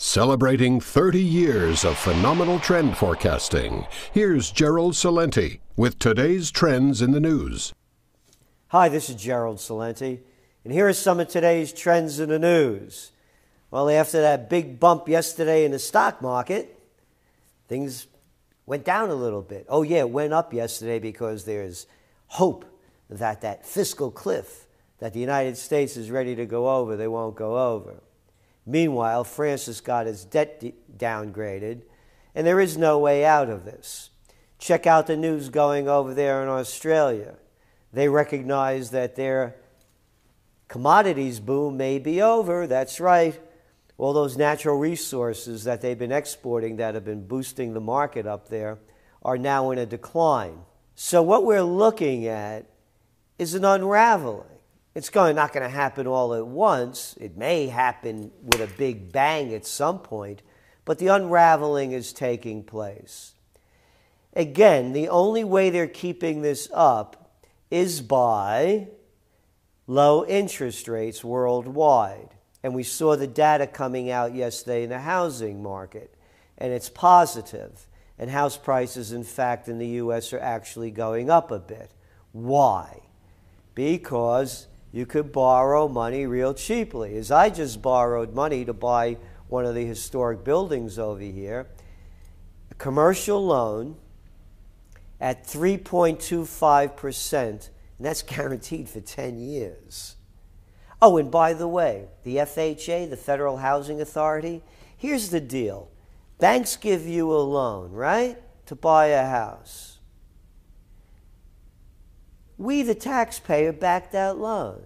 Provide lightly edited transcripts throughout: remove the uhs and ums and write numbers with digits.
Celebrating 30 years of phenomenal trend forecasting, here's Gerald Celente with today's trends in the news. Hi, this is Gerald Celente, and here are some of today's trends in the news. Well, after that big bump yesterday in the stock market, things went down a little bit. Oh yeah, it went up yesterday because there's hope that that fiscal cliff that the United States is ready to go over, they won't go over. Meanwhile, France has got its debt downgraded, and there is no way out of this. Check out the news going over there in Australia. They recognize that their commodities boom may be over. That's right. All those natural resources that they've been exporting that have been boosting the market up there are now in a decline. So what we're looking at is an unraveling. It's not going to happen all at once. It may happen with a big bang at some point, but the unraveling is taking place. Again, the only way they're keeping this up is by low interest rates worldwide. And we saw the data coming out yesterday in the housing market, and it's positive. And house prices, in fact, in the U.S. are actually going up a bit. Why? Because you could borrow money real cheaply. As I just borrowed money to buy one of the historic buildings over here, a commercial loan at 3.25%, and that's guaranteed for 10 years. Oh, and by the way, the FHA, the Federal Housing Authority, here's the deal. Banks give you a loan, right, to buy a house. We, the taxpayer, back that loan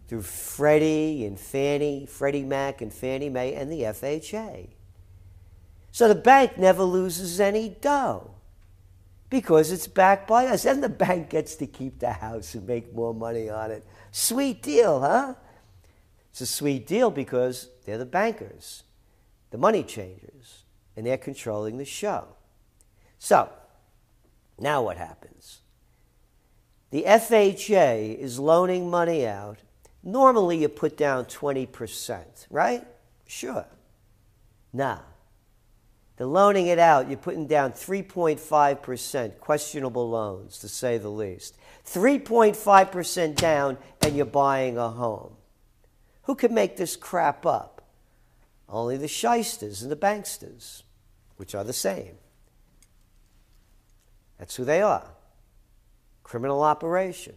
through Freddie and Fannie, Freddie Mac and Fannie Mae and the FHA. So the bank never loses any dough because it's backed by us. And the bank gets to keep the house and make more money on it. Sweet deal, huh? It's a sweet deal because they're the bankers, the money changers, and they're controlling the show. So, now what happens? The FHA is loaning money out. Normally you put down 20%, right? Sure. Now, they're loaning it out. You're putting down 3.5%, questionable loans, to say the least. 3.5% down, and you're buying a home. Who can make this crap up? Only the shysters and the banksters, which are the same. That's who they are. Criminal operation.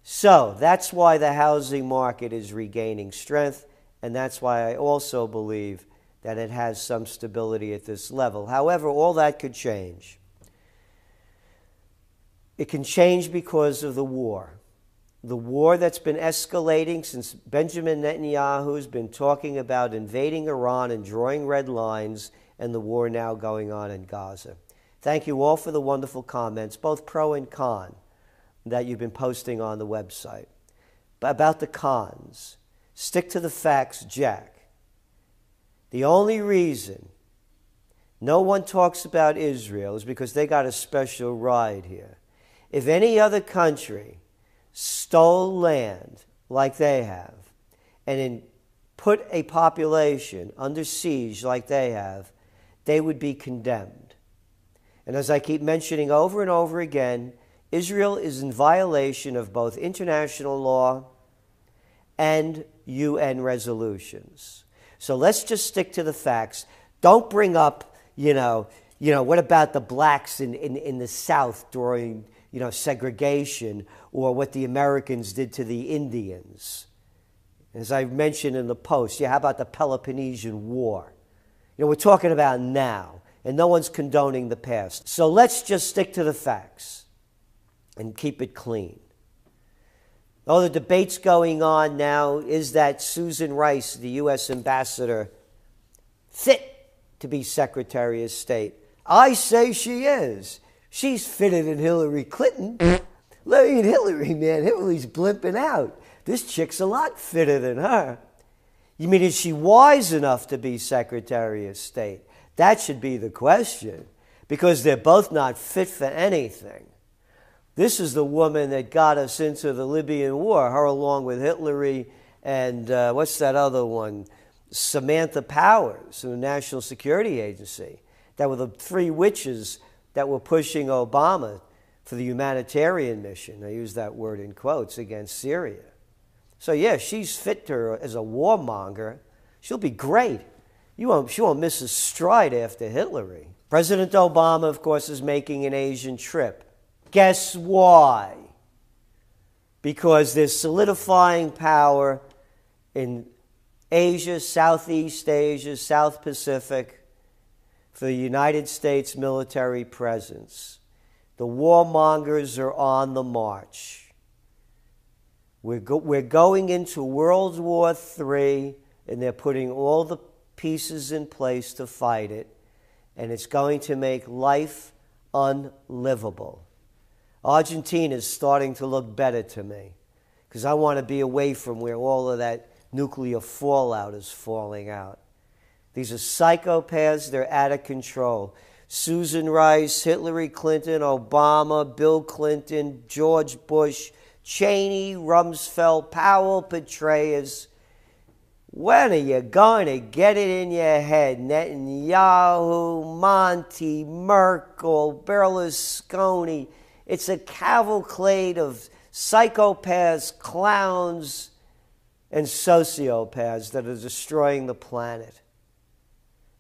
So that's why the housing market is regaining strength, and that's why I also believe that it has some stability at this level. However, all that could change. It can change because of the war. The war that's been escalating since Benjamin Netanyahu has been talking about invading Iran and drawing red lines, and the war now going on in Gaza. Thank you all for the wonderful comments, both pro and con, that you've been posting on the website. But about the cons, stick to the facts, Jack. The only reason no one talks about Israel is because they got a special ride here. If any other country stole land like they have and put a population under siege like they have, they would be condemned. And as I keep mentioning over and over again, Israel is in violation of both international law and UN resolutions. So let's just stick to the facts. Don't bring up, what about the blacks in the South during, segregation, or what the Americans did to the Indians. As I mentioned in the post, how about the Peloponnesian War? We're talking about now, and no one's condoning the past. So let's just stick to the facts and keep it clean. Oh, the debate's going on now. Is that Susan Rice, the U.S. ambassador, fit to be Secretary of State? I say she is. She's fitter than Hillary Clinton. Look at Hillary, man. Hillary's blimping out. This chick's a lot fitter than her. You mean, is she wise enough to be Secretary of State? That should be the question, because they're both not fit for anything. This is the woman that got us into the Libyan war, her along with Hillary and what's that other one? Samantha Powers from the National Security Agency, that were the three witches that were pushing Obama for the humanitarian mission. I use that word in quotes, against Syria. So yeah, she's fit as a warmonger. She'll be great. She won't miss a stride after Hillary. President Obama, of course, is making an Asian trip. Guess why? Because there's solidifying power in Asia, Southeast Asia, South Pacific for the United States military presence. The warmongers are on the march. We're going into World War III, and they're putting all the pieces in place to fight it, and it's going to make life unlivable. Argentina is starting to look better to me, because I want to be away from where all of that nuclear fallout is falling out. These are psychopaths. They're out of control. Susan Rice, Hillary Clinton, Obama, Bill Clinton, George Bush, Cheney, Rumsfeld, Powell, Petraeus. When are you going to get it in your head? Netanyahu, Monty, Merkel, Berlusconi. It's a cavalcade of psychopaths, clowns, and sociopaths that are destroying the planet.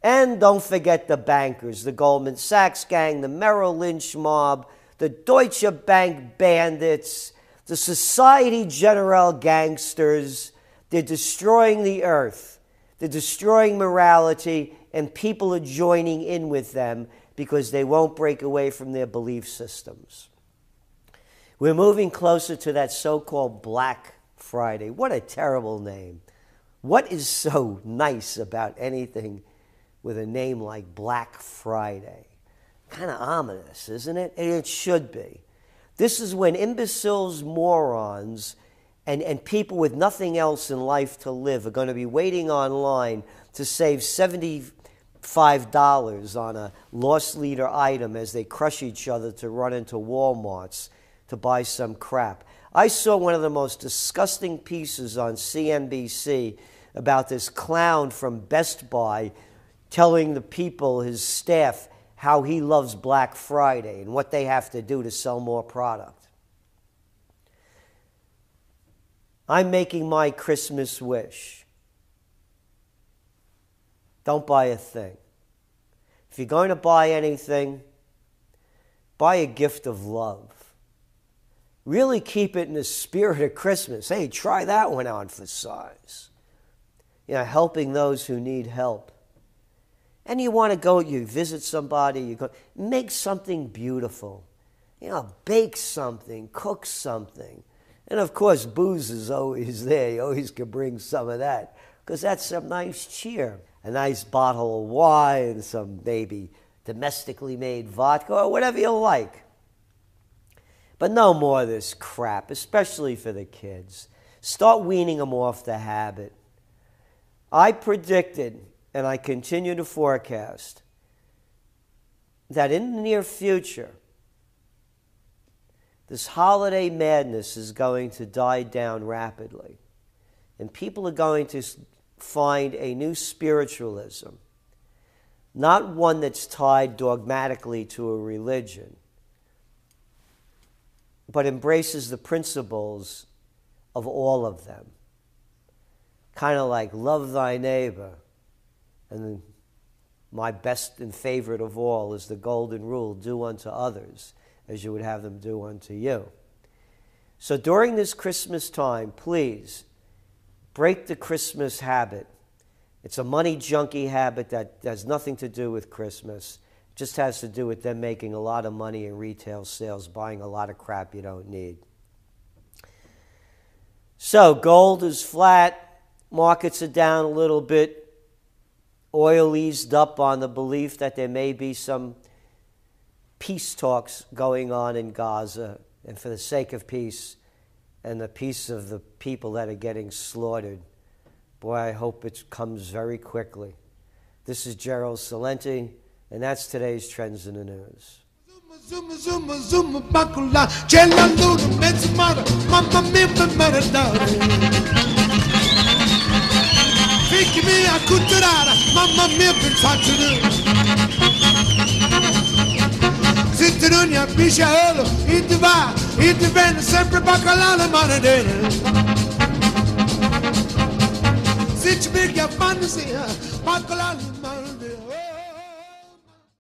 And don't forget the bankers, the Goldman Sachs gang, the Merrill Lynch mob, the Deutsche Bank bandits, the Societe Generale gangsters. They're destroying the earth. They're destroying morality, and people are joining in with them because they won't break away from their belief systems. We're moving closer to that so-called Black Friday. What a terrible name. What is so nice about anything with a name like Black Friday? Kind of ominous, isn't it? And it should be. This is when imbeciles, morons, and people with nothing else in life to live are going to be waiting online to save $75 on a loss leader item as they crush each other to run into Walmarts to buy some crap. I saw one of the most disgusting pieces on CNBC about this clown from Best Buy telling the people, his staff, how he loves Black Friday and what they have to do to sell more product. I'm making my Christmas wish. Don't buy a thing. If you're going to buy anything, buy a gift of love. Really keep it in the spirit of Christmas. Hey, try that one on for size. You know, helping those who need help. And you want to go, you visit somebody, you go, make something beautiful. You know, bake something, cook something. And of course, booze is always there. You always can bring some of that, because that's some nice cheer. A nice bottle of wine, some maybe domestically made vodka, or whatever you like. But no more of this crap, especially for the kids. Start weaning them off the habit. I predicted, and I continue to forecast, that in the near future, this holiday madness is going to die down rapidly. And people are going to find a new spiritualism, not one that's tied dogmatically to a religion, but embraces the principles of all of them. Kind of like love thy neighbor, and my best and favorite of all is the golden rule, do unto others as you would have them do unto you. So during this Christmas time, please break the Christmas habit. It's a money junkie habit that has nothing to do with Christmas. It just has to do with them making a lot of money in retail sales, buying a lot of crap you don't need. So gold is flat, markets are down a little bit, oil eased up on the belief that there may be some peace talks going on in Gaza, and for the sake of peace and the peace of the people that are getting slaughtered, boy, I hope it comes very quickly. This is Gerald Celente, and that's today's Trends in the News. Zuma, zuma, zuma, bakula, cella luna, mezz'mara, mamma mia, Fichi mia culturale, mamma mia pensate. Sintonia, pisciolo, il vende sempre baccalà maradena. Se ci becchi a fantasia, baccalà maradena.